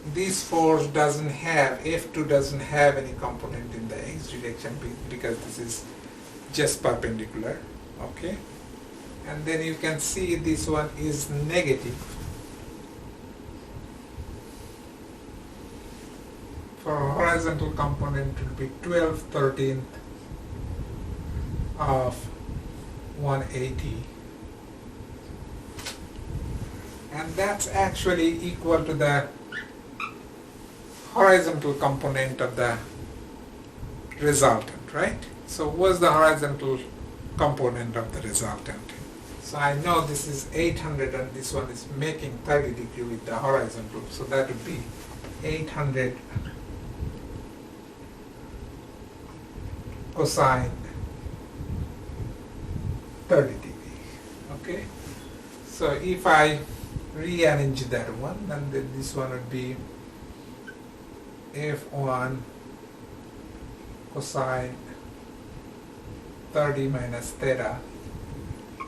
this force doesn't have, F2 doesn't have any component in the x direction because this is just perpendicular, okay? And then you can see this one is negative. For horizontal component it will be 12/13 of 180. And that's actually equal to the horizontal component of the resultant, right? So what's the horizontal component of the resultant? So I know this is 800 and this one is making 30 degree with the horizontal, so that would be 800 cosine 30 degree, okay? So if I rearrange that one, then this one would be F1 cosine 30 minus theta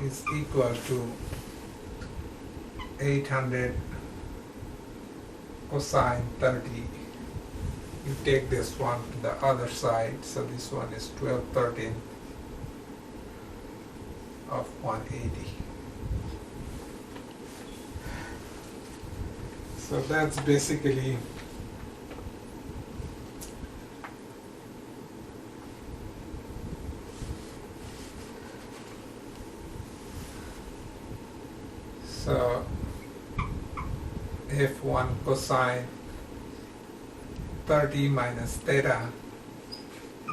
is equal to 800 cosine 30. You take this one to the other side, so this one is 12/13 of 180. So that's basically so F1 cosine 30 minus theta,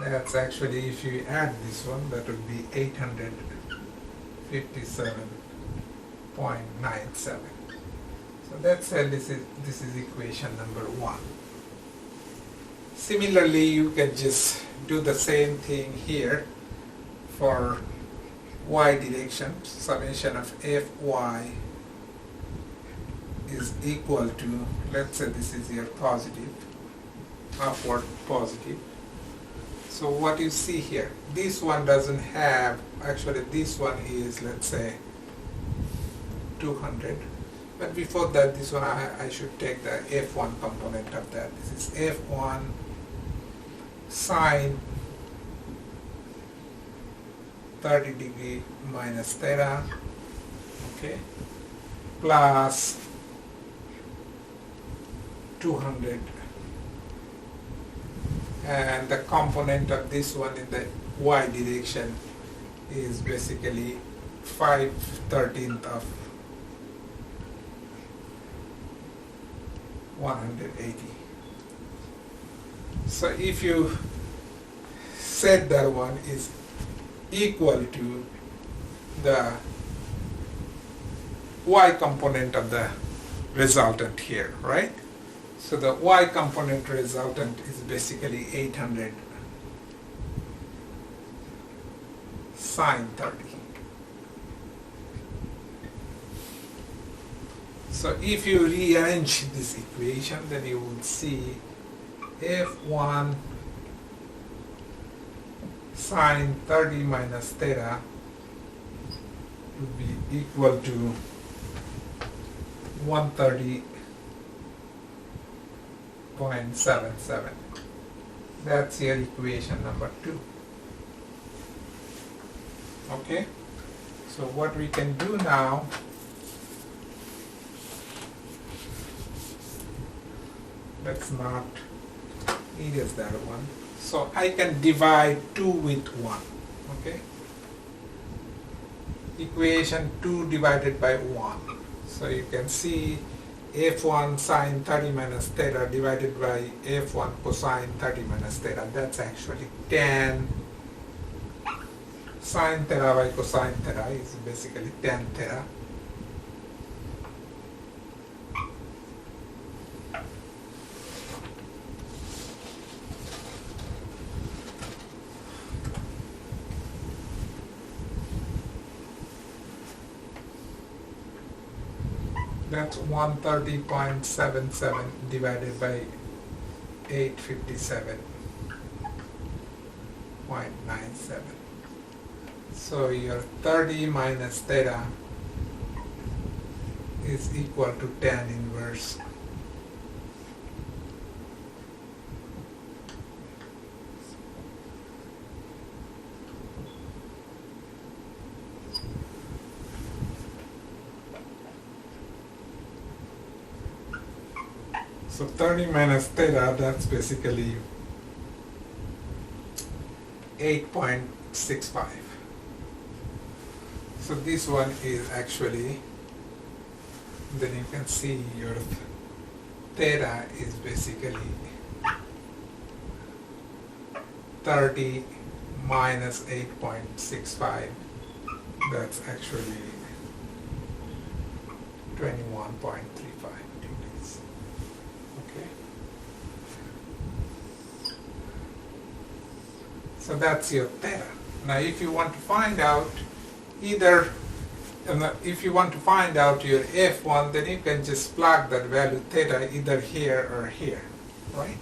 that's actually, if you add this one, that would be 857.97. So that's this is equation number 1. Similarly, you can just do the same thing here for y direction. Summation of Fy is equal to, let's say this is your positive, upward positive. So what you see here, this one doesn't have, actually this one is, let's say 200, but before that, this one I should take the F1 component of that. This is F1 sine 30 degree minus theta, okay, plus 200, and the component of this one in the y direction is basically 5/13 of 180. So if you said that one is equal to the y component of the resultant here, right? So the y component resultant is basically 800 sine 30. So if you rearrange this equation, then you will see F1 sine 30 minus theta would be equal to 130.77. That's your equation number 2. Okay, so what we can do now, let's not erase that one. So I can divide 2 with 1, okay? Equation 2 divided by 1. So you can see F1 sine 30 minus theta divided by F1 cosine 30 minus theta. That's actually 10 sine theta by cosine theta is basically 10 theta. That's 130.77 divided by 857.97. So your 30 minus theta is equal to 10 inverse So 30 minus theta, that's basically 8.65. So this one is actually, then you can see your theta is basically 30 minus 8.65. That's actually 21.35 degrees. Okay. So that's your theta. Now if you want to find out if you want to find out your F1, then you can just plug that value theta either here or here, right?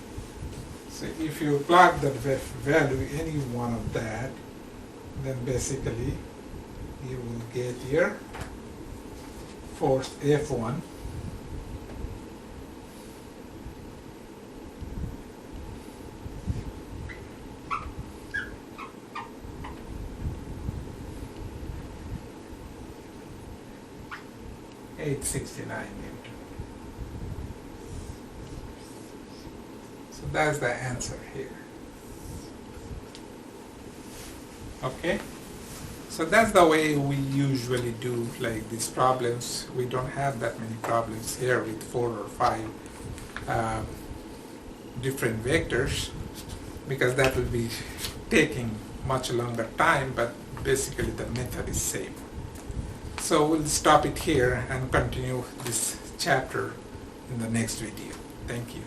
So if you plug that value, any one of that, then basically you will get your force F1 . 869 Newton. So that's the answer here. Okay? So that's the way we usually do like these problems. We don't have that many problems here with 4 or 5 different vectors, because that will be taking much longer time, but basically the method is same. So we'll stop it here and continue this chapter in the next video. Thank you.